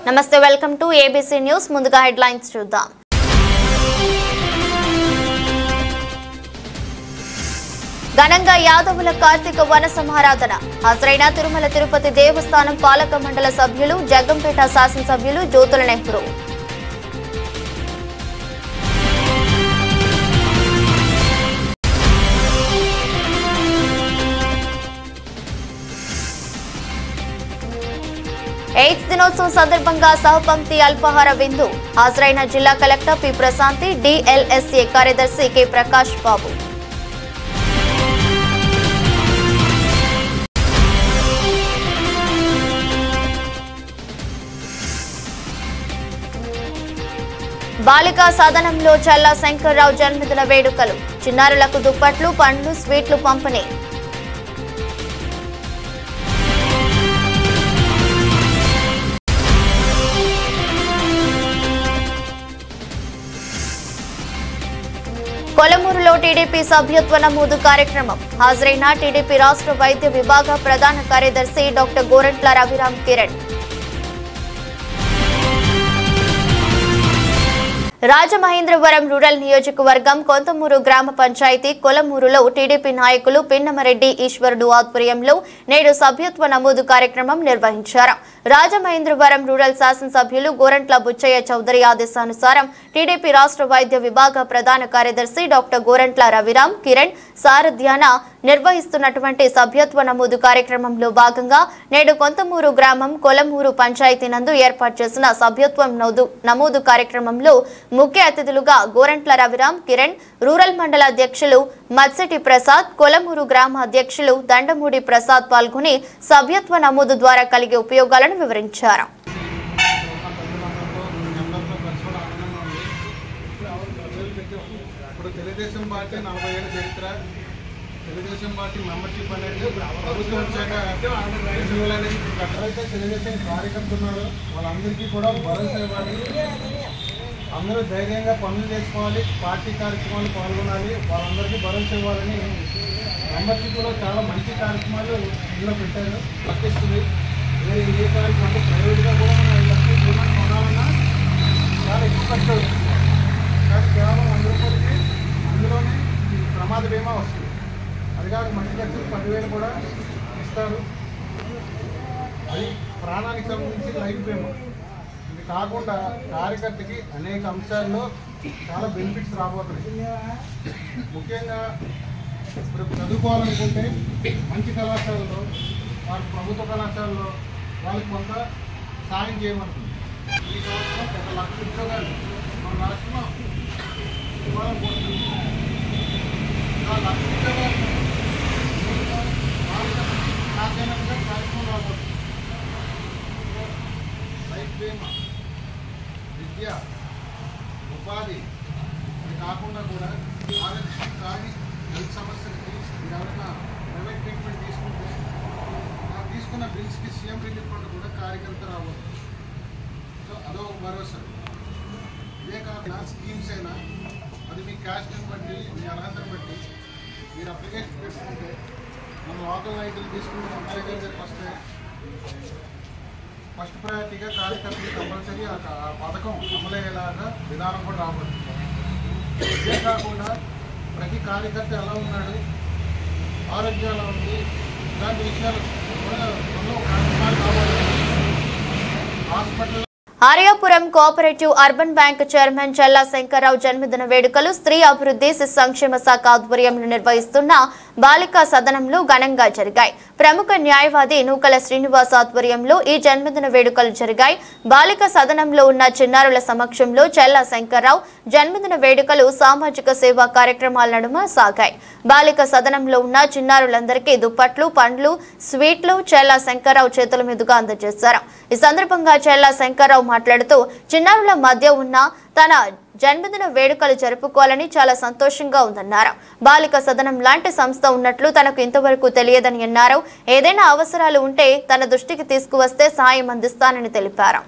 నమస్తే, welcome to ABC news. ముందుగా headlines చూద్దాం. ఘనంగా యాదవుల కార్తీక వన సమారాధన. హాజరైన తిరుమల తిరుపతి దేవస్థానం పాలక మండల సభ్యులు, జగ్గంపేట శాసనసభ్యులు జ్యోతుల నెహ్రూ. ఎయిడ్స్ దినోత్సవం సందర్భంగా సహపంక్తి అల్పాహార విందు. హాజరైన జిల్లా కలెక్టర్ పి ప్రశాంతి, డిఎల్ఎస్ఏ కార్యదర్శి కె ప్రకాష్ బాబు. బాలికా సదనంలో చల్లా శంకర్రావు జన్మదిన వేడుకలు. చిన్నారులకు దుప్పట్లు, పండ్లు, స్వీట్లు పంపిణీ. కొలమూరులో టీడీపీ సభ్యత్వ నమోదు కార్యక్రమం. హాజరైన టీడీపీ రాష్ట్ర వైద్య విభాగ ప్రధాన కార్యదర్శి డాక్టర్ గోరంట్ల రవిరామ్ కిరణ్. రాజమహేంద్రవరం రూరల్ నియోజకవర్గం కొంతమూరు గ్రామ పంచాయతీ కొలమూరులో టీడీపీ నాయకులు పిన్నమరెడ్డి ఈశ్వరుడు ఆధ్వర్యంలో నేడు సభ్యత్వ నమోదు కార్యక్రమం నిర్వహించారు. రాజమహేంద్రవరం రూరల్ శాసనసభ్యులు గోరంట్ల బుచ్చయ్య చౌదరి ఆదేశానుసారం టీడీపీ రాష్ట్ర వైద్య విభాగ ప్రధాన కార్యదర్శి డాక్టర్ గోరంట్ల రవిరామ్ కిరణ్ సారథ్యాన నిర్వహిస్తున్నటువంటి సభ్యత్వ నమోదు కార్యక్రమంలో భాగంగా నేడు కొంతమూరు గ్రామం కొలమూరు పంచాయతీ నందు ఏర్పాటు చేసిన సభ్యత్వం నమోదు కార్యక్రమంలో ముఖ్య అతిథులుగా గోరంట్ల రవిరామ్ కిరణ్, రూరల్ మండల అధ్యక్షులు మత్సటి ప్రసాద్, కొలమూరు గ్రామ అధ్యక్షులు దండమూడి ప్రసాద్ పాల్గొని సభ్యత్వ నమోదు ద్వారా కలిగే ఉపయోగాలను వివరించారు. తెలుగుదేశం పార్టీ మెంబర్షిప్ అనేది ప్రభుత్వం వచ్చాక తెలుగుదేశం కార్యకర్తలు ఉన్నారు, వాళ్ళందరికీ కూడా భరోసా ఇవ్వాలి. అందరూ ధైర్యంగా పనులు చేసుకోవాలి, పార్టీ కార్యక్రమాలు పాల్గొనాలి, వాళ్ళందరికీ భరోసా ఇవ్వాలని మెంబర్షిప్లో చాలా మంచి కార్యక్రమాలు ఇందులో పెట్టారు. వర్తిస్తుంది. వేరే ఏ కార్యక్రమం అంటే ప్రైవేట్గా కూడా మనం లక్షలు డిమాండ్ కొనాలన్నా చాలా ఎక్కువ ఖర్చు అవుతుంది. కానీ కేవలం 100 రూపాయలకి అందులోనే ప్రమాద బీమా వస్తుంది. అది కాక మంచి ఖర్చులు 10,000 కూడా ఇస్తారు. అది ప్రాణానికి సంబంధించి లైఫ్ బీమా. ఇది కాకుండా కార్యకర్తకి అనేక అంశాల్లో చాలా బెనిఫిట్స్ రాబోతున్నాయి. ముఖ్యంగా ఇప్పుడు చదువుకోవాలనుకుంటే మంచి కళాశాలలో, వారి ప్రభుత్వ కళాశాలలో వాళ్ళకి కొంత సాయం చేయమనుకుంది. ఈ సంవత్సరం 1,00,000 ఉద్యోగాలు మన రాష్ట్రంలో ఇవ్వాలనుకుంటున్నాం. 1,00,000 ఉద్యోగాలు కార్యక్రమం రాబోతుంది. లైఫ్ బీమా, విద్య, ఉపాధి, అది కాకుండా కూడా ఆరోగ్యం కానీ హెల్త్ సమస్యలకి మీరు ఎవరైనా ప్రైవేట్ ట్రీట్మెంట్ తీసుకుంటే తీసుకున్న బిల్స్కి సీఎం రిలీఫ్ ఫండ్ కూడా కార్యకర్త రాబోతుంది. సో అదో భరోసా. ఇదే కాకుండా స్కీమ్స్ అయినా అది మీ క్యాస్ట్ని బట్టి, మీ అర్హతను బట్టి మీరు అప్లికేషన్ పెట్టుకుంటే మన లోకల్ నాయకులు తీసుకుని మన దగ్గరికి వస్తే ఫస్ట్ ప్రయారిటీగా కార్యకర్తలు కంపల్సరీ ఆ పథకం అమలయ్యేలాగా విధానం కూడా రాబోతుంది. ఇదే కాకుండా ప్రతి కార్యకర్త ఎలా ఉన్నాడు, ఆరోగ్యం ఎలా ఉంది, ఇలాంటి విషయాలు కూడా కార్యక్రమాలు రాబోతుంది. Hospital Aryapuram cooperative urban bank chairman Challa Shankarrao జన్మదిన వేడుకలు స్త్రీ అభివృద్ధి శిశు సంక్షేమ శాఖ ఆధ్వర్యంలో నిర్వహిస్తున్న బాలికా సదనంలో ఘనంగా జరిగాయి. ప్రముఖ న్యాయవాది నూకల శ్రీనివాస్ ఆధ్వర్యంలో ఈ జన్మదిన వేడుకలు జరిగాయి. బాలికా సదనంలో ఉన్న చిన్నారుల సమక్షంలో చల్లా శంకర్రావు జన్మదిన వేడుకలు సామాజిక సేవా కార్యక్రమాల నడుమ సాగాయి. బాలికా సదనంలో ఉన్న చిన్నారులందరికీ దుప్పట్లు, పండ్లు, స్వీట్లు చల్లా శంకర్రావు చేతుల మీదుగా అందజేశారు. ఈ సందర్భంగా చల్లా శంకర్రావు మాట్లాడుతూ చిన్నారుల మధ్య ఉన్న తన జన్మదిన వేడుకలు జరుపుకోవాలని చాలా సంతోషంగా ఉందన్నారు. బాలిక సదనం లాంటి సంస్థ ఉన్నట్లు తనకు ఇంతవరకు తెలియదని అన్నారు. ఏదైనా అవసరాలు ఉంటే తన దృష్టికి తీసుకువస్తే సాయం అందిస్తానని తెలిపారు.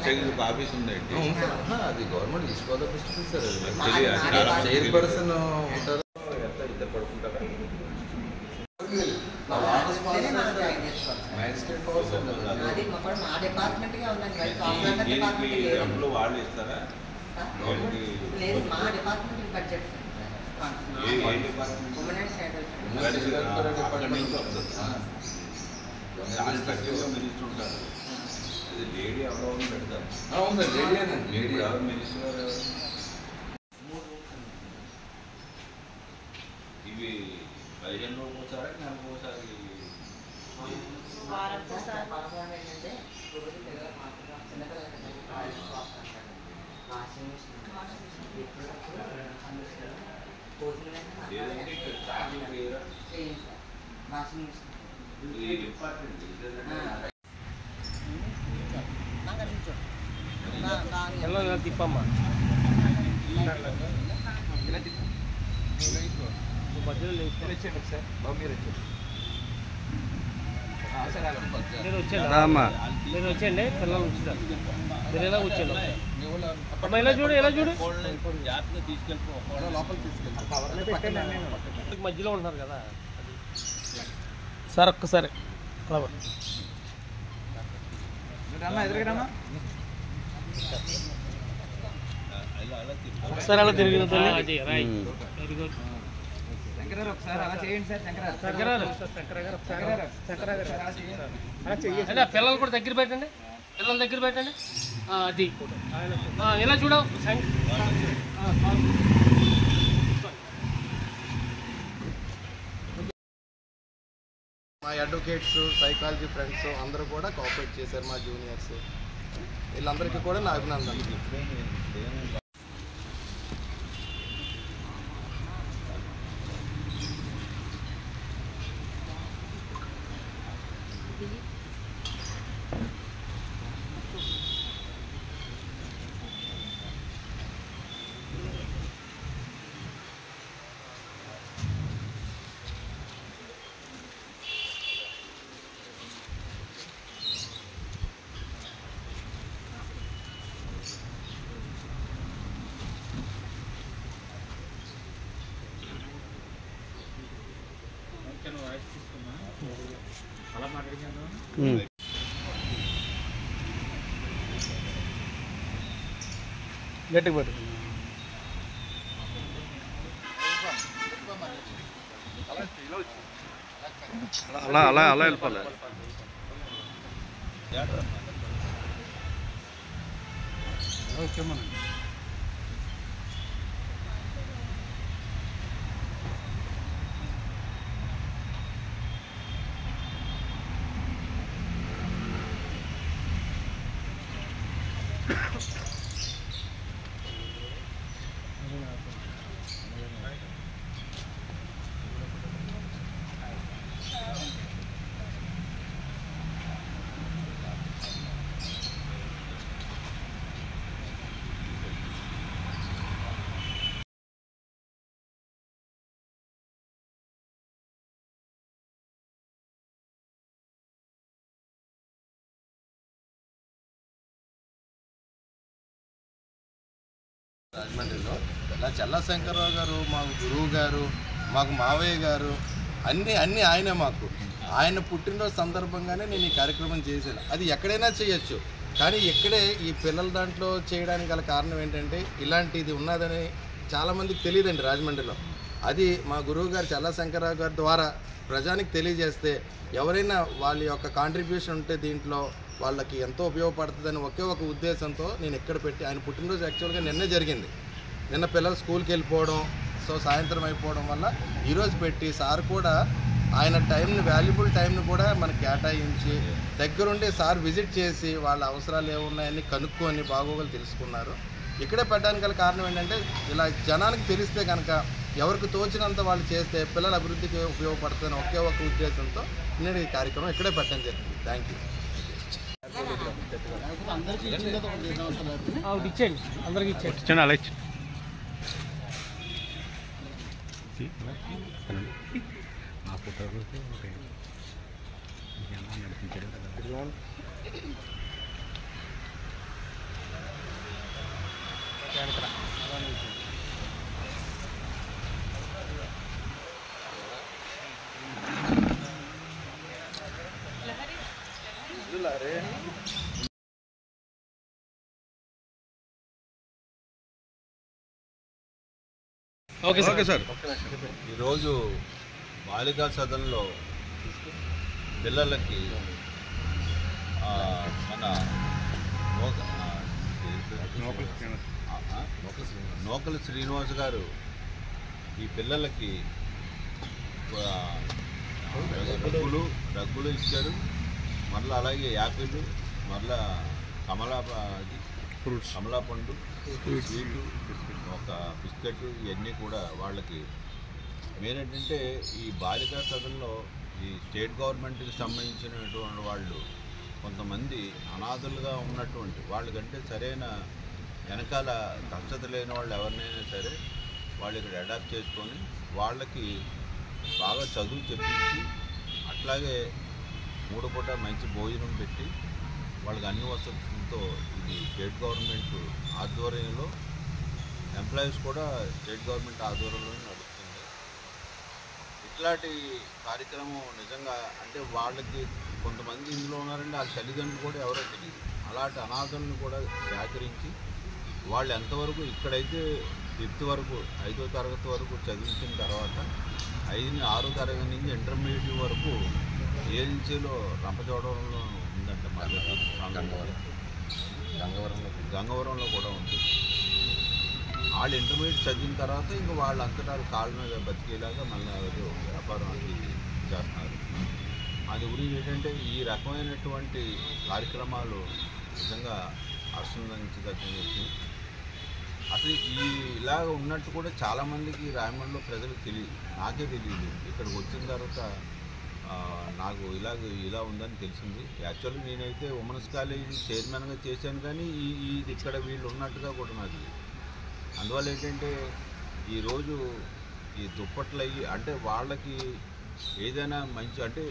ప్రత్యేక ఆఫీస్ ఉందండి. అది గవర్నమెంట్ తీసుకోవాలి సార్. అది చైర్పర్సన్ ఉంటారు. ఇద్దరు పడుకుంటారా? వాళ్ళు ఇస్తారా? మినిస్టర్ ఉంటారు. ఇది లేడీ ఎవరో పెడతారు. అవును సార్, లేడీ ఎవరు మినిస్టర్? ఇవి 15 రోజులు ఒకసారి, నెలకు ఒకసారి. లేదంటే ఇక్కడ చార్జీలు వేయరా? ఇది ఇంపార్టెంట్. తిప్పమ్మా మధ్యలో నేను వచ్చేయండి. పిల్లలు ఉంచుతారు. మీరు ఎలా కూర్చోండి. అమ్మ ఇలా చూడు, ఎలా చూడు. జాగ్రత్తగా తీసుకెళ్ళిపో. మధ్యలో ఉంటున్నారు కదా సార్. ఒక్కసారి ఒకసారి అలా తిరిగిన తల్లి. Very good. అంటే పిల్లలు కూడా దగ్గర పెట్టండి. పిల్లలు దగ్గర పెట్టండి. అది ఇలా చూడ. మా అడ్వకేట్స్, సైకాలజీ ఫ్రెండ్స్ అందరూ కూడా కోఆపరేట్ చేశారు. మా జూనియర్స్ వీళ్ళందరికీ కూడా నా అభినందనలు. గట్టిగా పెట్టు. అలా అలా అలా వెళ్ళిపోలే. రాజమండ్రిలో ఇలా చల్లా శంకర్రావు గారు మాకు గురువు గారు, మాకు మావయ్య గారు, అన్నీ ఆయనే మాకు. ఆయన పుట్టినరోజు సందర్భంగానే నేను ఈ కార్యక్రమం చేశాను. అది ఎక్కడైనా చేయొచ్చు, కానీ ఇక్కడే ఈ పిల్లల దాంట్లో చేయడానికి గల కారణం ఏంటంటే ఇలాంటిది ఉన్నదని చాలామందికి తెలియదండి రాజమండ్రిలో. అది మా గురువు గారు చల్లా శంకర్రావు గారి ద్వారా ప్రజానికి తెలియజేస్తే ఎవరైనా వాళ్ళ యొక్క కాంట్రిబ్యూషన్ ఉంటే దీంట్లో వాళ్ళకి ఎంతో ఉపయోగపడుతుందని ఒకే ఒక ఉద్దేశంతో నేను ఇక్కడ పెట్టి, ఆయన పుట్టినరోజు యాక్చువల్గా నిన్నే జరిగింది. నిన్న పిల్లలు స్కూల్కి వెళ్ళిపోవడం, సో సాయంత్రం అయిపోవడం వల్ల ఈరోజు పెట్టి సార్ కూడా ఆయన టైంని, వాల్యుబుల్ టైంని కూడా మనకు కేటాయించి దగ్గరుండి సార్ విజిట్ చేసి వాళ్ళ అవసరాలు ఏమున్నాయని కనుక్కొని బాగోగులు తెలుసుకున్నారు. ఇక్కడే పెట్టడానికి గల కారణం ఏంటంటే ఇలా జనానికి తెలిస్తే కనుక ఎవరికి తోచినంత వాళ్ళు చేస్తే పిల్లల అభివృద్ధికి ఉపయోగపడుతుందని ఒకే ఒక ఉద్దేశంతో నేను ఈ కార్యక్రమం ఇక్కడే పెట్టడం జరిగింది. Thank you. ఇచ్చేయండి, అందరికి ఇచ్చేయండి. అలా ఇచ్చి ఆ ఫోటో నడిపించాడు కదా. Okay sir. ఈరోజు బాలికా సదన్లో పిల్లలకి మన నోకల శ్రీనివాస్ గారు ఈ పిల్లలకి రగ్గులు ఇచ్చారు. మళ్ళీ అలాగే యాపిల్, మళ్ళా కమలా పండు, స్వీటు, ఒక బిస్కెట్, ఇవన్నీ కూడా వాళ్ళకి మెయిన్ ఏంటంటే ఈ బాలికా సదన్లో ఈ స్టేట్ గవర్నమెంట్కి సంబంధించినటువంటి వాళ్ళు కొంతమంది అనాథులుగా ఉన్నటువంటి వాళ్ళకంటే సరైన వెనకాల దక్షత లేని వాళ్ళు ఎవరినైనా సరే వాళ్ళు ఇక్కడ అడాప్ట్ చేసుకొని వాళ్ళకి బాగా చదువు చెప్పించి అట్లాగే 3 పూట మంచి భోజనం పెట్టి వాళ్ళకి అన్ని వసతులతో ఇది స్టేట్ గవర్నమెంట్ ఆధ్వర్యంలో ఎంప్లాయీస్ కూడా స్టేట్ గవర్నమెంట్ ఆధ్వర్యంలో నడుస్తుంది. ఇట్లాంటి కార్యక్రమం నిజంగా అంటే వాళ్ళకి కొంతమంది ఇందులో ఉన్నారంటే ఆ తల్లిదండ్రులు కూడా ఎవరో తెలియదు. అలాంటి అనాథులను కూడా సేకరించి వాళ్ళు ఎంతవరకు ఇక్కడైతే 5th వరకు 5వ తరగతి వరకు చదివించిన తర్వాత 6వ తరగతి నుంచి ఇంటర్మీడియట్ వరకు ఏజెన్సీలో రంపచోడవరంలో ఉందంటే మళ్ళీ గంగవరంలో కూడా ఉంది. వాళ్ళు ఇంటర్మీడియట్ చదివిన తర్వాత ఇంకా వాళ్ళంతటా కాళ్ళ మీద బతికేలాగా మళ్ళీ వ్యాపారం అది చేస్తున్నారు. అది గురించి ఏంటంటే ఈ రకమైనటువంటి కార్యక్రమాలు నిజంగా ఆశీర్వదించదగ్గ. అసలు ఇలాగ ఉన్నట్టు కూడా చాలామందికి రాయమండ్రిలో ప్రజలకు తెలియదు, నాకే తెలియదు. ఇక్కడికి వచ్చిన తర్వాత నాకు ఇలా ఉందని తెలిసింది. యాక్చువల్లీ నేనైతే ఉమెన్స్ కాలేజీ చైర్మన్గా చేశాను, కానీ ఇది ఇక్కడ వీళ్ళు ఉన్నట్టుగా కూడా నాకు తెలియదు. అందువల్ల ఏంటంటే ఈరోజు ఈ దుప్పట్లు అయ్యి అంటే వాళ్ళకి ఏదైనా మంచి అంటే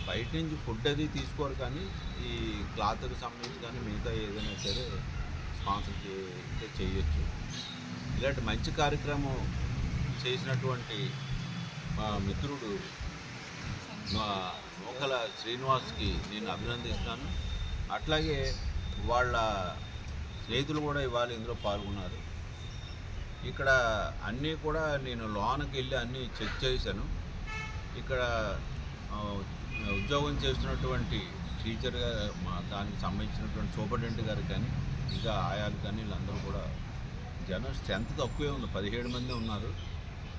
బయట నుంచి ఫుడ్ అది తీసుకోరు, కానీ ఈ క్లాత్కి సంబంధించి కానీ మిగతా ఏదైనా సరే స్పాన్సర్ చేయొచ్చు. ఇలాంటి మంచి కార్యక్రమం చేసినటువంటి మా మిత్రుడు నోకల శ్రీనివాస్కి నేను అభినందిస్తాను. అట్లాగే వాళ్ళ స్నేహితులు కూడా ఇవాళ ఇందులో పాల్గొన్నారు. ఇక్కడ అన్నీ కూడా నేను లోనకి వెళ్ళి అన్నీ చెక్ చేశాను. ఇక్కడ ఉద్యోగం చేస్తున్నటువంటి టీచర్గా దానికి సంబంధించినటువంటి సూపరింటెండెంట్ గారు కానీ ఇంకా ఆయాలు కానీ వీళ్ళందరూ కూడా జనం స్ట్రెంత్ తక్కువే ఉంది, 17 మంది ఉన్నారు.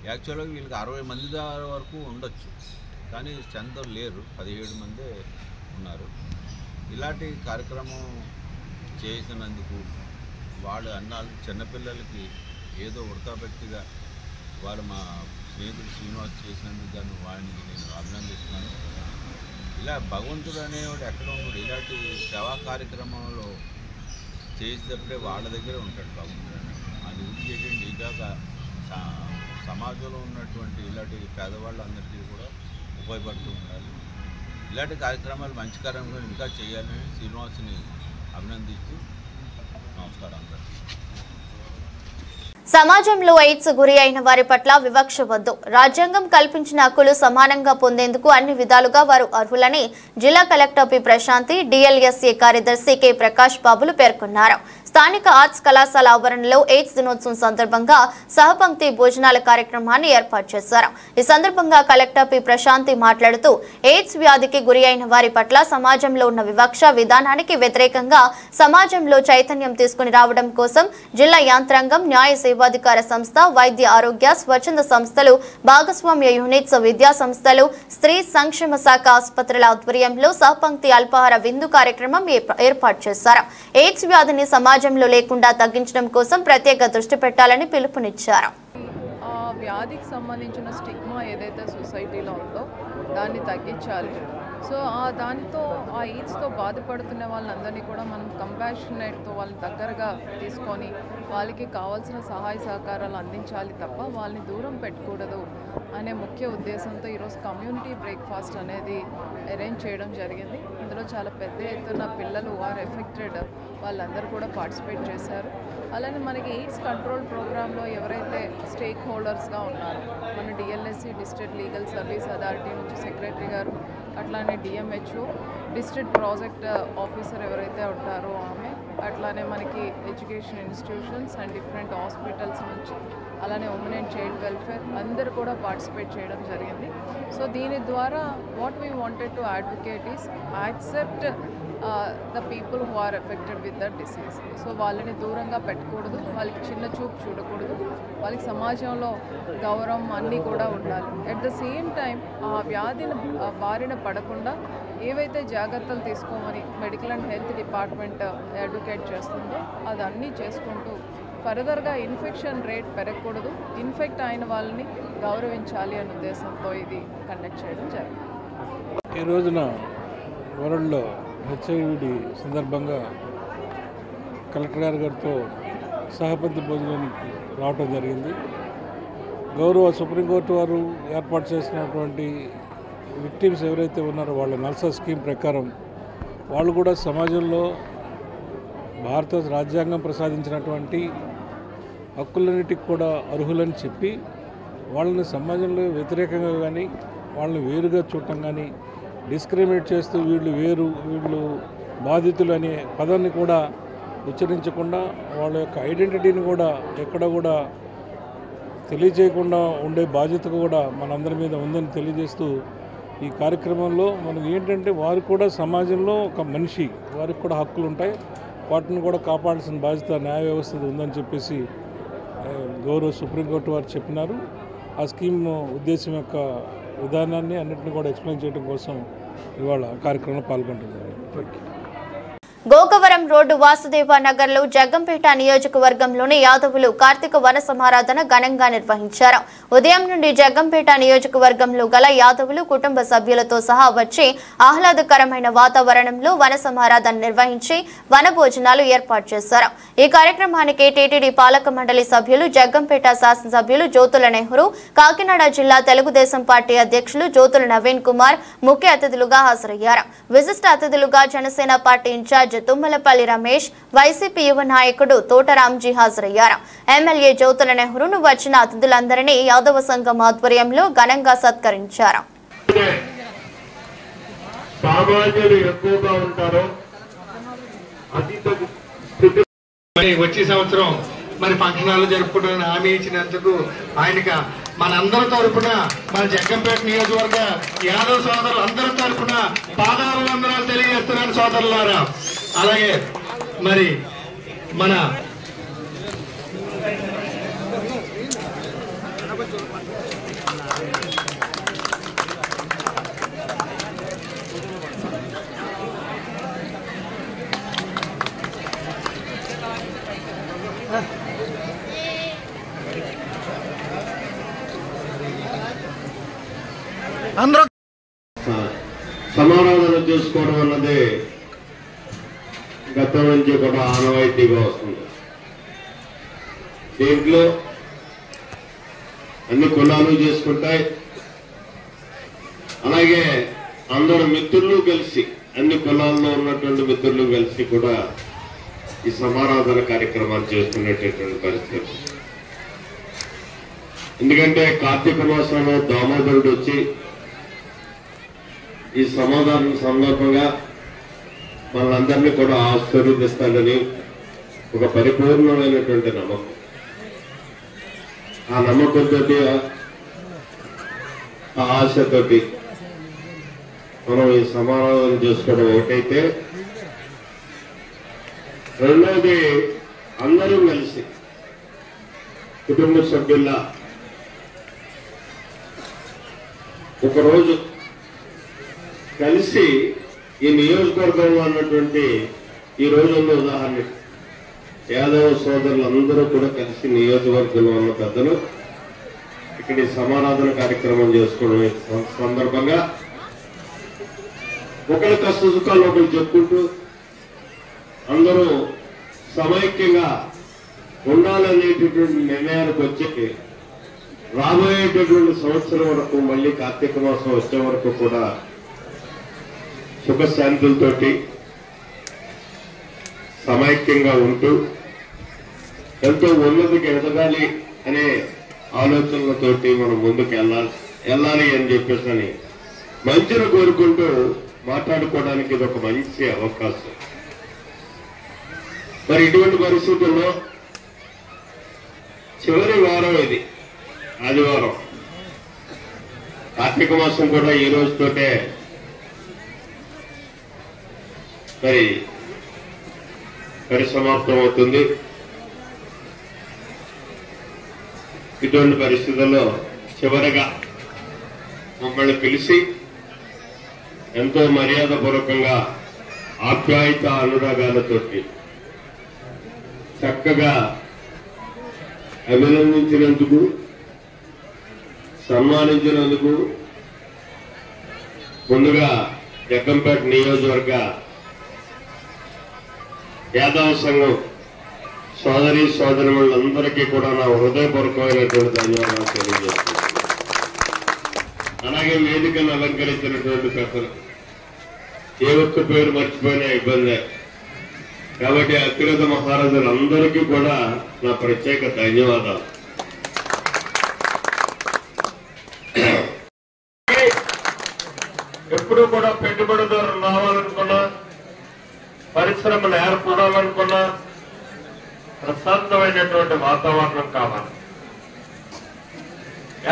యాక్చువల్గా వీళ్ళకి 60 మంది వరకు ఉండొచ్చు, కానీ స్ట్రెంత్ లేరు, 17 మందే ఉన్నారు. ఇలాంటి కార్యక్రమం చేసినందుకు వాళ్ళు అన్నాళ్ళు చిన్నపిల్లలకి ఏదో వృతాభక్తిగా వాళ్ళు మా స్నేహితుడు శ్రీనివాస్ చేసినందుకు దాన్ని వాడిని నేను అభినందిస్తున్నాను. ఇలా భగవంతుడు అనేవాడు ఎక్కడ ఉంటాడు, ఇలాంటి సేవా కార్యక్రమంలో చేసేటప్పుడే వాళ్ళ దగ్గరే ఉంటాడు భగవంతుడు అనేవాడు. అది గురించి ఏంటంటే ఇలాగ సమాజంలో ఉన్నటువంటి ఇలాంటి పేదవాళ్ళందరికీ కూడా ఉపయోగపడుతూ ఉండాలి. ఇలాంటి కార్యక్రమాలు మంచి కార్యక్రమాలు ఇంకా చేయాలని శ్రీనివాస్ని అభినందిస్తూ నమస్కారం అందరికీ. సమాజంలో ఎయిడ్స్ గురి అయిన వారి పట్ల వివక్ష వద్దు. రాజ్యాంగం కల్పించిన హక్కులు సమానంగా పొందేందుకు అన్ని విధాలుగా వారు అర్హులని జిల్లా కలెక్టర్ పి ప్రశాంతి, డిఎల్ఎస్ఏ కార్యదర్శి కె ప్రకాష్ బాబులు పేర్కొన్నారు. స్థానిక ఆర్ట్స్ కళాశాల ఆవరణలో ఎయిడ్స్ దినోత్సవం సందర్భంగా సహపంక్తి భోజనాల కార్యక్రమాన్ని ఏర్పాటు చేశారు. ఈ సందర్భంగా కలెక్టర్ పి ప్రశాంతి మాట్లాడుతూ ఎయిడ్స్ వ్యాధికి గురి అయిన వారి పట్ల సమాజంలో ఉన్న వివక్ష విధానానికి వ్యతిరేకంగా సమాజంలో చైతన్యం తీసుకుని రావడం కోసం జిల్లా యంత్రాంగం, న్యాయ సేవాధికార సంస్థ, వైద్య ఆరోగ్య స్వచ్ఛంద సంస్థలు, భాగస్వామ్య యూనిట్స్, విద్యా సంస్థలు, స్త్రీ సంక్షేమ శాఖ ఆసుపత్రుల ఆధ్వర్యంలో సహపంక్తి అల్పాహార విందు కార్యక్రమం ఏర్పాటు చేశారు. ఎయిడ్స్ వ్యాధిని సమాజంలో లేకుండా తగ్గించడం కోసం ప్రత్యేక దృష్టి పెట్టాలని పిలుపునిచ్చారు. వ్యాధికి సంబంధించిన స్టిగ్మా ఏదైతే సొసైటీలో ఉందో దాన్ని తగ్గించాలి. సో దానితో ఆ ఎయిడ్స్తో బాధపడుతున్న వాళ్ళందరినీ కూడా మనం కంపాషనేట్తో వాళ్ళ దగ్గరగా తీసుకొని వాళ్ళకి కావాల్సిన సహాయ సహకారాలు అందించాలి తప్ప వాళ్ళని దూరం పెట్టకూడదు అనే ముఖ్య ఉద్దేశంతో ఈరోజు కమ్యూనిటీ బ్రేక్ఫాస్ట్ అనేది అరేంజ్ చేయడం జరిగింది. ఇందులో చాలా పెద్ద ఎత్తున పిల్లలు ఆర్ ఎఫెక్టెడ్ వాళ్ళందరూ కూడా పార్టిసిపేట్ చేశారు. అలానే మనకి ఎయిడ్స్ కంట్రోల్ ప్రోగ్రాంలో ఎవరైతే స్టేక్ హోల్డర్స్గా ఉన్నారో మన DLSC district legal service authority నుంచి సెక్రటరీ గారు, అట్లానే డిఎంహెచ్ఓ డిస్ట్రిక్ట్ ప్రాజెక్ట్ ఆఫీసర్ ఎవరైతే ఉంటారో ఆమె, అట్లానే మనకి education institutions and different hospitals నుంచి, అలానే ఉమెన్ అండ్ చైల్డ్ వెల్ఫేర్ అందరూ కూడా పార్టిసిపేట్ చేయడం జరిగింది. సో దీని ద్వారా what we wanted to advocate is accept the people who are affected with the disease. So వాళ్ళని దూరంగా పెట్టకూడదు, వాళ్ళకి చిన్న చూపు చూడకూడదు, వాళ్ళకి సమాజంలో గౌరవం అన్నీ కూడా ఉండాలి. అట్ ద సేమ్ టైం ఆ వ్యాధిని బారిన పడకుండా ఏవైతే జాగ్రత్తలు తీసుకోమని medical and health department advocate చేస్తుందో అదన్నీ చేసుకుంటూ ఫర్దర్గా ఇన్ఫెక్షన్ రేట్ పెరగకూడదు, ఇన్ఫెక్ట్ అయిన వాళ్ళని గౌరవించాలి అనే ఉద్దేశంతో ఇది కండక్ట్ చేయడం జరిగింది. ఈ రోజున వరల్డ్ హెచ్ఐవిడి సందర్భంగా కలెక్టర్ గారితో సహపంక్తి భోజనానికి రావటం జరిగింది. గౌరవ సుప్రీంకోర్టు వారు ఏర్పాటు చేసినటువంటి విక్టిమ్స్ ఎవరైతే ఉన్నారో వాళ్ళ నల్సా స్కీమ్ ప్రకారం వాళ్ళు కూడా సమాజంలో భారత రాజ్యాంగం ప్రసాదించినటువంటి హక్కులన్నిటికి కూడా అర్హులని చెప్పి వాళ్ళని సమాజంలో వ్యతిరేకంగా కానీ వాళ్ళని వేరుగా చూడటం కానీ డిస్క్రిమినేట్ చేస్తూ వీళ్ళు వేరు వీళ్ళు బాధితులు అనే పదాన్ని కూడా ఉచ్చరించకుండా వాళ్ళ యొక్క ఐడెంటిటీని కూడా ఎక్కడ కూడా తెలియజేయకుండా ఉండే బాధ్యత కూడా మనందరి మీద ఉందని తెలియజేస్తూ ఈ కార్యక్రమంలో మనకు ఏంటంటే వారు కూడా సమాజంలో ఒక మనిషి, వారికి కూడా హక్కులు ఉంటాయి, వాటిని కూడా కాపాడాల్సిన బాధ్యత న్యాయ వ్యవస్థ ఉందని చెప్పేసి గౌరవ సుప్రీంకోర్టు వారు చెప్పినారు. ఆ స్కీమ్ ఉద్దేశం యొక్క విధానాన్ని అన్నింటినీ కూడా ఎక్స్ప్లెయిన్ చేయడం కోసం ఇవాళ కార్యక్రమంలో పాల్గొంటున్నారు. గోకవరం రోడ్డు వాసుదేవ నగర్లో జగ్గంపేట నియోజకవర్గంలోని యాదవులు కార్తీక వన సమారాధన ఘనంగా నిర్వహించారు. ఉదయం నుండి జగ్గంపేట నియోజకవర్గంలో గల యాదవులు కుటుంబ సభ్యులతో సహా వచ్చి ఆహ్లాదకరమైన వాతావరణంలో వన సమారాధన నిర్వహించి వన భోజనాలు ఏర్పాటు చేశారు. ఈ కార్యక్రమానికి టీటీడీ పాలక మండలి సభ్యులు, జగ్గంపేట శాసనసభ్యులు జ్యోతుల నెహ్రూ, కాకినాడ జిల్లా తెలుగుదేశం పార్టీ అధ్యక్షులు జ్యోతుల నవీన్ కుమార్ ముఖ్య అతిథులుగా హాజరయ్యారు. విశిష్ట అతిథులుగా జనసేన పార్టీ ఇన్ఛార్జ్ తుమ్మలపల్లి రమేష్, వైసీపీ యువ నాయకుడు తోటరాంజీ హాజరయ్యారు. ఎమ్మెల్యే జ్యోతుల నెహ్రూను వచ్చిన అతిథులందరినీ యాదవ సంఘం ఆధ్వర్యంలో ఘనంగా సత్కరించారు. వచ్చే సంవత్సరం మరి ఫంక్షన్ హాల్లో జరుపుకోవడానికి హామీ ఇచ్చినందుకు ఆయనకి మనందరి తరఫున మన జగ్గంపేట నియోజకవర్గ యాదవ సోదరులు అందరి తరఫున పాదాభివందనాలు తెలియజేస్తున్నాను సోదరులారా. అలాగే మరి మన అందరూ సమారాధన చేసుకోవడం అన్నది గతం నుంచి కూడా ఆనవాయితీగా వస్తుంది. దీంట్లో అన్ని కులాలు చేసుకుంటాయి. అలాగే అందరు మిత్రులు కలిసి, అన్ని కులాల్లో ఉన్నటువంటి మిత్రులు కలిసి కూడా ఈ సమారాధన కార్యక్రమాలు చేస్తున్నటువంటి పరిస్థితి. ఎందుకంటే కార్తీక మాసంలో దామోదరుడు వచ్చి ఈ సమాధానం సందర్భంగా మనందరినీ కూడా ఆశీర్వదిస్తాడని ఒక పరిపూర్ణమైనటువంటి నమ్మకం. ఆ నమ్మకంతో, ఆ ఆశతోటి మనం ఈ సమాధానం చేసుకోవడం ఒకటైతే, రెండవది అందరూ కలిసి కుటుంబ సభ్యుల ఒకరోజు కలిసి ఈ నియోజకవర్గంలో ఉన్నటువంటి ఈ రోజుల్లో ఉదాహరణ యాదవ సోదరులు అందరూ కూడా కలిసి నియోజకవర్గంలో ఉన్న పెద్దలు ఇక్కడ సమారాధన కార్యక్రమం చేసుకోవడం సందర్భంగా ఒకరి కష్ట సుఖాలు ఒకరు చెప్పుకుంటూ అందరూ సమైక్యంగా ఉండాలనేటటువంటి నిర్ణయానికి వచ్చి రాబోయేటటువంటి సంవత్సరం వరకు మళ్ళీ కార్తీక మాసం వచ్చే వరకు కూడా సుఖశాంతులతోటి సమైక్యంగా ఉంటూ ఎంతో ఉన్నతికి ఎదగాలి అనే ఆలోచనలతోటి మనం ముందుకు వెళ్ళాలి అని చెప్పేసి మంచిని కోరుకుంటూ మాట్లాడుకోవడానికి ఇది ఒక మంచి అవకాశం. మరి ఇటువంటి పరిస్థితుల్లో చివరి వారం ఇది, ఆదివారం, కార్తీక మాసం కూడా ఈ రోజుతోటే మరి పరిసమాప్తం అవుతుంది. ఇటువంటి పరిస్థితుల్లో చివరగా మమ్మల్ని పిలిచి ఎంతో మర్యాదపూర్వకంగా ఆప్యాయత అనురాగాలతోటి చక్కగా అభినందించినందుకు, సన్మానించినందుకు ముందుగా జగ్గంపేట నియోజకవర్గ యాదవ సంఘం సోదరి సోదరులందరికీ కూడా నా హృదయపూర్వకమైనటువంటి ధన్యవాదాలు తెలియజేస్తున్నాను. అలాగే వేదికను అలంకరించినటువంటి పెద్దలు, ఏ ఒక్క పేరు మర్చిపోయినా ఇబ్బందే. కాబట్టి అగ్రత మహారాజులందరికీ కూడా నా ప్రత్యేక ధన్యవాదాలు. ఎప్పుడు కూడా పెట్టుబడిదారులు రావాలనుకున్నా, పరిశ్రమలు ఏర్పడాలనుకున్నా ప్రశాంతమైనటువంటి వాతావరణం కావాలి.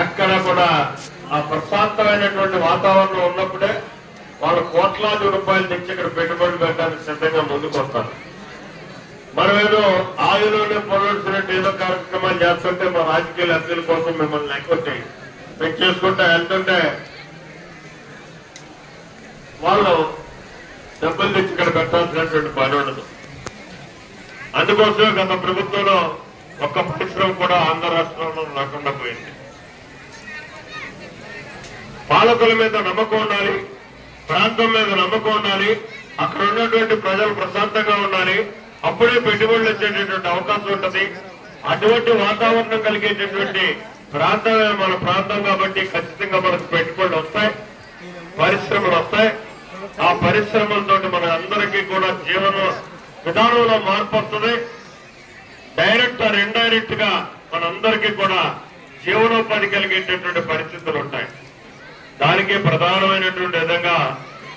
ఎక్కడ కూడా ఆ ప్రశాంతమైనటువంటి వాతావరణం ఉన్నప్పుడే వాళ్ళు కోట్లాది రూపాయలు తెచ్చి ఇక్కడ పెట్టుబడులు పెట్టడానికి సిద్ధంగా ముందుకు వస్తారు. మనమేదో ఆయులోనే పొలవలసినట్టు ఏదో కార్యక్రమాలు చేస్తుంటే మా రాజకీయ లబ్ధుల కోసం మిమ్మల్ని లెక్కొట్టి చేసుకుంటా వెళ్తుంటే వాళ్ళు డబ్బులు తెచ్చి ఇక్కడ పెట్టాల్సినటువంటి పని ఉండదు. అందుకోసమే గత ప్రభుత్వంలో ఒక్క పరిశ్రమ కూడా ఆంధ్ర రాష్ట్రంలో లేకుండా పోయింది. పాలకుల మీద నమ్మకం ఉండాలి, ప్రాంతం మీద నమ్మకం ఉండాలి, అక్కడ ఉన్నటువంటి ప్రజలు ప్రశాంతంగా ఉండాలి. అప్పుడే పెట్టుబడులు వచ్చేటటువంటి అవకాశం ఉంటుంది. అటువంటి వాతావరణం కలిగేటటువంటి ప్రాంతమే మన ప్రాంతం కాబట్టి ఖచ్చితంగా మనకు పెట్టుబడులు వస్తాయి, పరిశ్రమలు వస్తాయి. ఆ పరిశ్రమలతో మన అందరికీ కూడా జీవన విధానంలో మార్పు వస్తుంది. డైరెక్ట్ ఆర్ ఇండైరెక్ట్ గా మనందరికీ కూడా జీవనోపాధి కలిగేటటువంటి పరిస్థితులు ఉంటాయి. దానికి ప్రధానమైనటువంటి విధంగా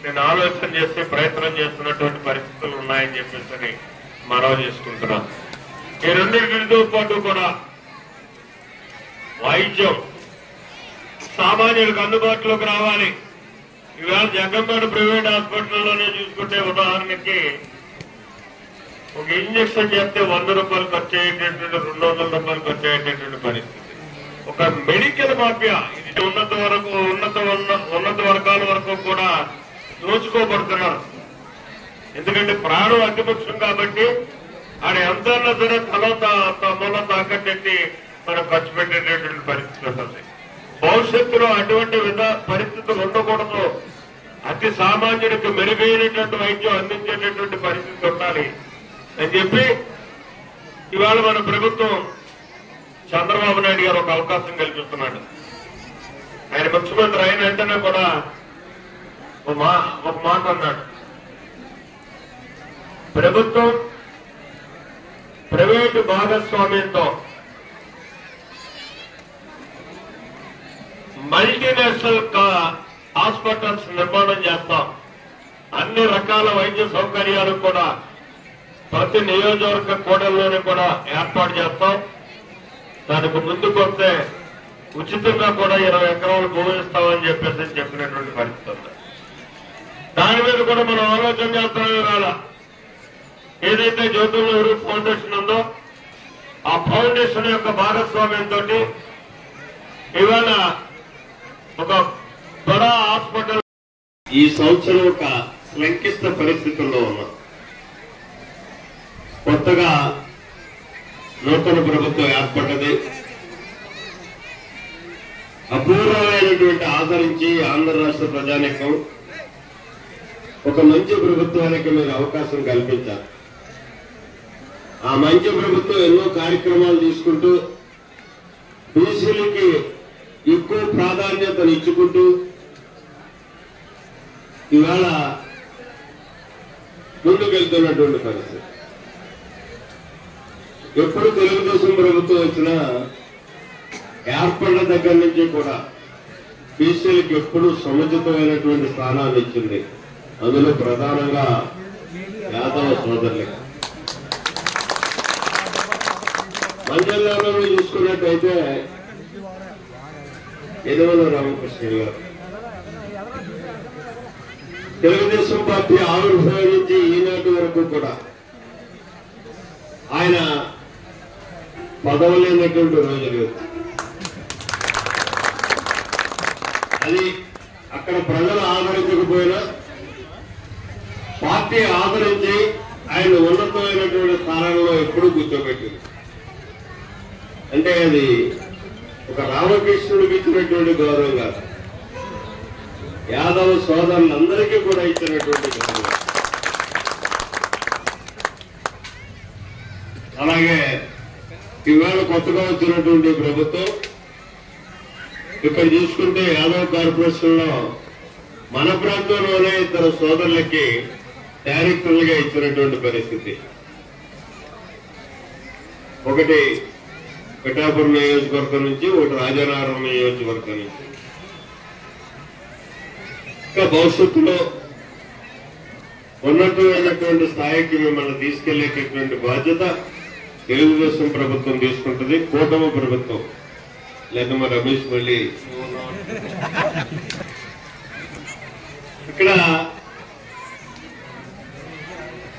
నేను ఆలోచన చేసి ప్రయత్నం చేస్తున్నటువంటి పరిస్థితులు ఉన్నాయని చెప్పేసి మనవి చేసుకుంటున్నాను. ఈ రెండింటితో పాటు కూడా వైద్యం సామాన్యులకు అందుబాటులోకి రావాలి. ఇవాళ జగ్గంపేట ప్రైవేట్ హాస్పిటల్లోనే చూసుకుంటే ఉదాహరణకి ఒక ఇంజక్షన్ చేస్తే 100 రూపాయలు ఖర్చు అయ్యేటటువంటి 200 రూపాయలు ఖర్చు అయ్యేటటువంటి పరిస్థితి. ఒక మెడికల్ మాఫియా ఇది ఉన్నత వర్గాల వరకు కూడా దోచుకోబడుతున్నారు. ఎందుకంటే ప్రాణం అతిపక్షం కాబట్టి ఆడ ఎంతన్నా సరే తమలో తాకట్టెట్టి మనం ఖర్చు పెట్టేటటువంటి పరిస్థితి ఉంటుంది. భవిష్యత్తులో అటువంటి పరిస్థితులు ఉండకూడదు. అతి సామాన్యుడికి మెరుగైనటువంటి వైద్యం అందించేటటువంటి పరిస్థితి ఉండాలి అని చెప్పి ఇవాళ మన ప్రభుత్వం చంద్రబాబు నాయుడు గారు ఒక అవకాశం కల్పిస్తున్నాడు. ఆయన ముఖ్యమంత్రి అయిన వెంటనే కూడా ఒక మాట అన్నాడు, ప్రభుత్వం ప్రైవేటు భాగస్వామ్యంతో మల్టీనేషనల్ హాస్పిటల్స్ నిర్మాణం చేస్తాం. అన్ని రకాల వైద్య సౌకర్యాలు కూడా ప్రతి నియోజకవర్గ కూడల్లోనే కూడా ఏర్పాటు చేస్తాం. దానికి ముందుకు వస్తే ఉచితంగా కూడా 20 ఎకరాలు భూమి ఇస్తామని చెప్పినటువంటి పరిస్థితి ఉంది. దాని మీద కూడా మనం ఆలోచన చేస్తాం. ఇవాళ ఏదైతే జ్యోతుల నెహ్రూ ఫౌండేషన్ ఉందో ఆ ఫౌండేషన్ యొక్క భాగస్వామ్యంతో ఇవాళ ఒక బడా హాస్పిటల్ ఈ సంవత్సరం ఒక సంక్లిష్ట పరిస్థితుల్లో ఉన్నాం. కొత్తగా నూతన ప్రభుత్వం ఏర్పడ్డది. అపూర్వమైనటువంటి ఆదరించి ఆంధ్ర రాష్ట్ర ప్రజానీకం ఒక మంచి ప్రభుత్వానికి మీరు అవకాశం కల్పించారు. ఆ మంచి ప్రభుత్వం ఎన్నో కార్యక్రమాలు తీసుకుంటూ బీసీలకి ఎక్కువ ప్రాధాన్యతను ఇచ్చుకుంటూ ఇవాళ ముందుకెళ్తున్నటువంటి పరిస్థితి. ఎప్పుడు తెలుగుదేశం ప్రభుత్వం వచ్చినా ఏర్పడిన దగ్గర నుంచి కూడా బీసీలకు ఎప్పుడు సముచితమైనటువంటి స్థానాన్ని ఇచ్చింది. అందులో ప్రధానంగా యాదవ సోదరులకి. మండలంలో చూసుకున్నట్టయితే యనమల రామకృష్ణ గారు తెలుగుదేశం పార్టీ ఆవిర్భావం నుంచి ఈనాటి వరకు కూడా ఆయన పదవులేనటువంటి రోజులు. అది అక్కడ ప్రజలు ఆదరించకపోయినా పార్టీ ఆదరించి ఆయన ఉన్నతమైనటువంటి స్థానంలో ఎప్పుడూ కూర్చోబెట్టింది. అంటే అది ఒక రామకృష్ణుడికి ఇచ్చినటువంటి గౌరవం కాదు, యాదవ సోదరులందరికీ కూడా ఇచ్చినటువంటి గౌరవం. అలాగే ఇవాళ కొత్తగా వచ్చినటువంటి ప్రభుత్వం ఇక్కడ చూసుకుంటే యాదవ్ కార్పొరేషన్ లో మన ప్రాంతంలోనే ఇద్దరు సోదరులకి డైరెక్టర్లుగా ఇచ్చినటువంటి పరిస్థితి. ఒకటి పిఠాపురం నియోజకవర్గం నుంచి, ఒకటి రాజానగరం నియోజకవర్గం నుంచి. ఇంకా భవిష్యత్తులో ఉన్నతమైనటువంటి స్థాయికి మిమ్మల్ని తీసుకెళ్లేటటువంటి బాధ్యత తెలుగుదేశం ప్రభుత్వం తీసుకుంటుంది, కూటమి ప్రభుత్వం. లేదా మా రమేష్ మళ్ళీ ఇక్కడ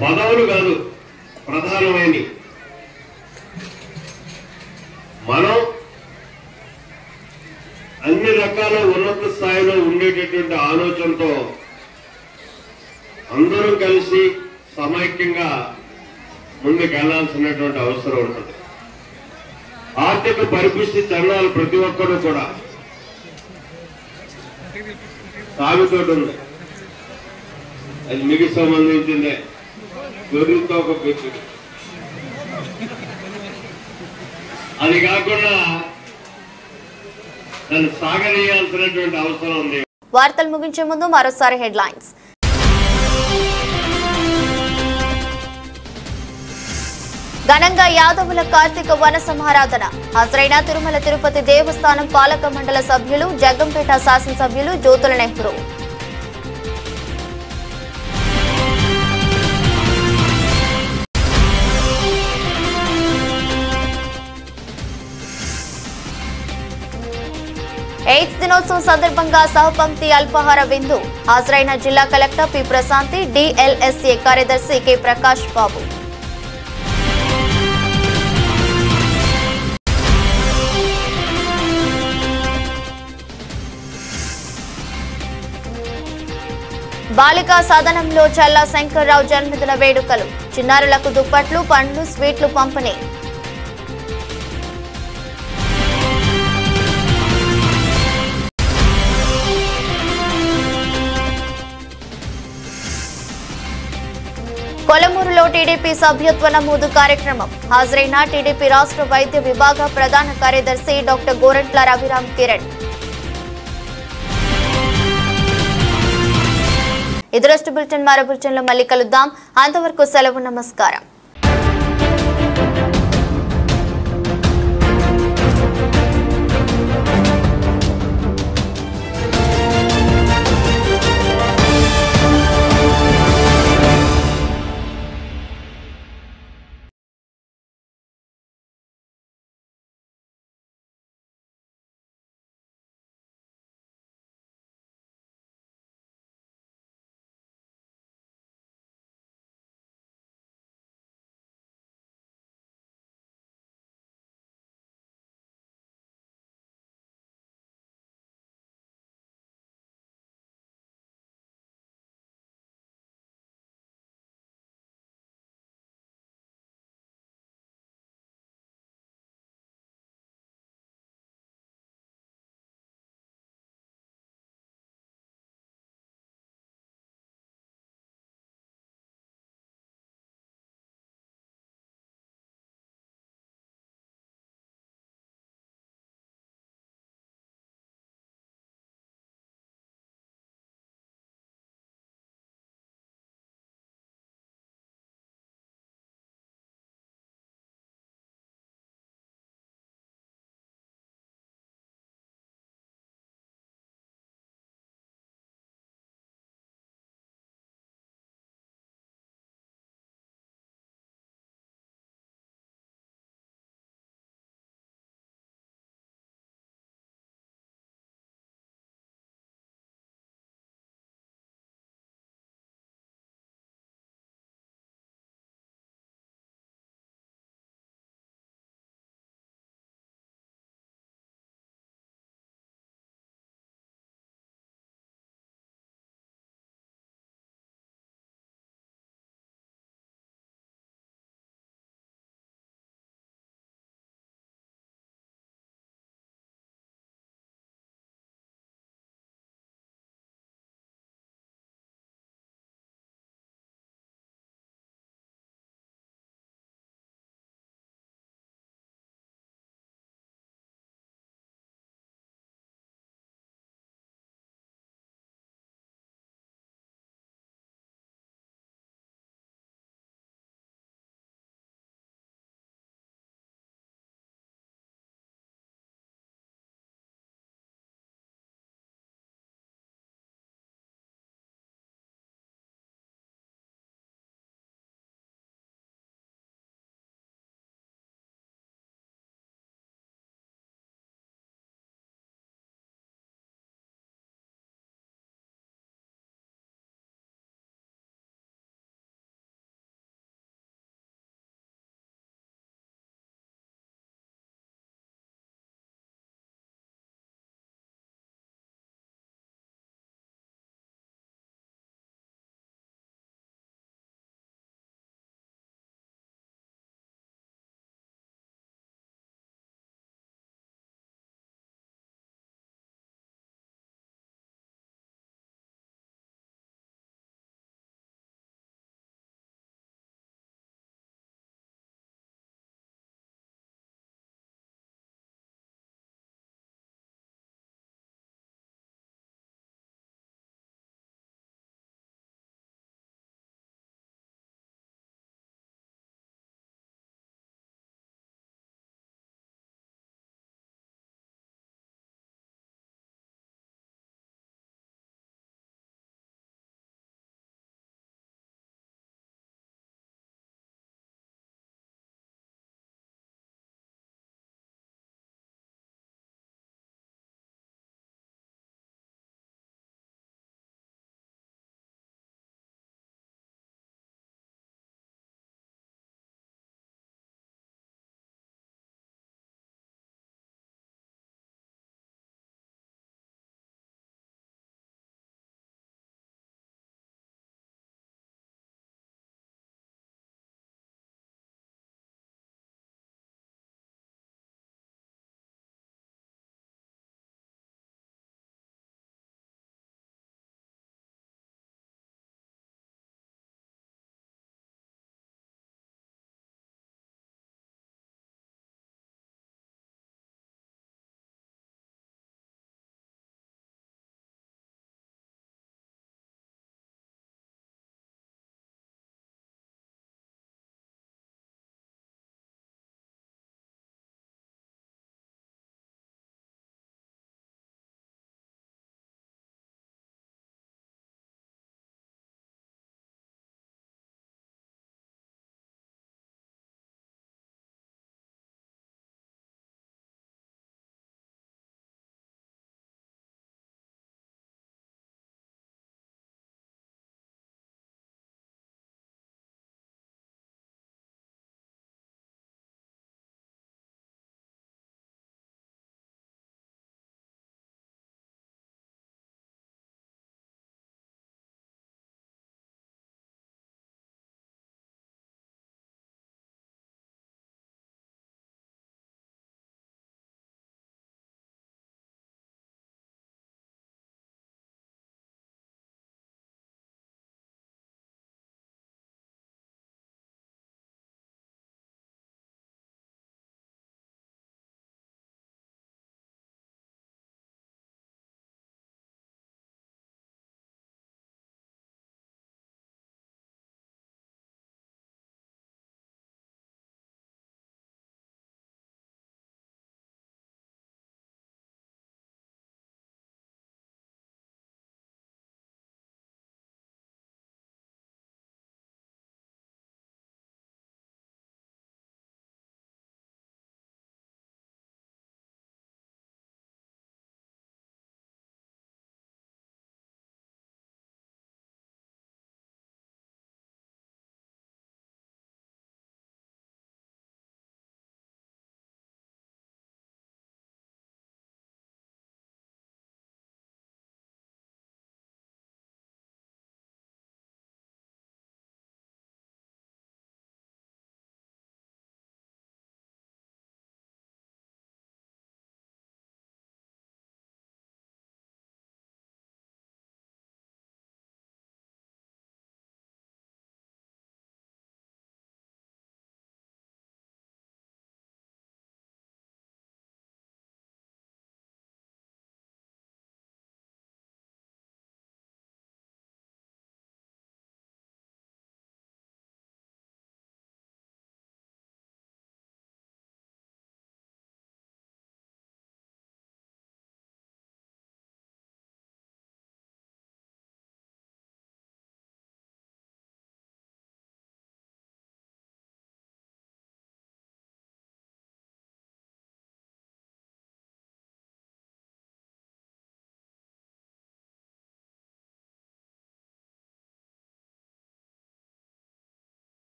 పదవులు కాదు ప్రధానమైన, మనం అన్ని రకాల ఉన్నత స్థాయిలో ఉండేటటువంటి ఆలోచనతో అందరూ కలిసి సమైక్యంగా ముందుకెళ్లాల్సినటువంటి అవసరం ఉంటుంది. ఆర్థిక పరిపుష్టి చెందాలి ప్రతి ఒక్కరూ కూడా. సాగుతోటి ఉంది, అది మీకు సంబంధించిందే. గొర్రెలతో ఒక పెంచుడు, అది కాకుండా దాన్ని సాగనీయాల్సినటువంటి అవసరం ఉంది. వార్తలు ముగించే ముందు మరోసారి హెడ్లైన్స్. ఘనంగా యాదవుల కార్తీక వన సమారాధన. హాజరైన తిరుమల తిరుపతి దేవస్థానం పాలక మండల సభ్యులు, జగ్గంపేట శాసనసభ్యులు జ్యోతుల నెహ్రూ. ఎయిడ్స్ దినోత్సవం సందర్భంగా సహపంక్తి అల్పాహార విందు. హాజరైన జిల్లా కలెక్టర్ పి ప్రశాంతి, డిఎల్ఎస్ఏ కార్యదర్శి కె ప్రకాష్ బాబు. బాలికా సదనంలో చల్లా శంకర్రావు జన్మదిన వేడుకలు. చిన్నారులకు దుప్పట్లు, పండ్లు, స్వీట్లు పంపిణీ. కొలమూరులో టీడీపీ సభ్యత్వ నమోదు కార్యక్రమం. హాజరైన టీడీపీ రాష్ట్ర వైద్య విభాగ ప్రధాన కార్యదర్శి డాక్టర్ గోరంట్ల రవిరామ్ కిరణ్. ఇది రోజు బులెటిన్. మరో బులెటిన్లో మళ్ళీ కలుద్దాం. అంతవరకు సెలవు. నమస్కారం.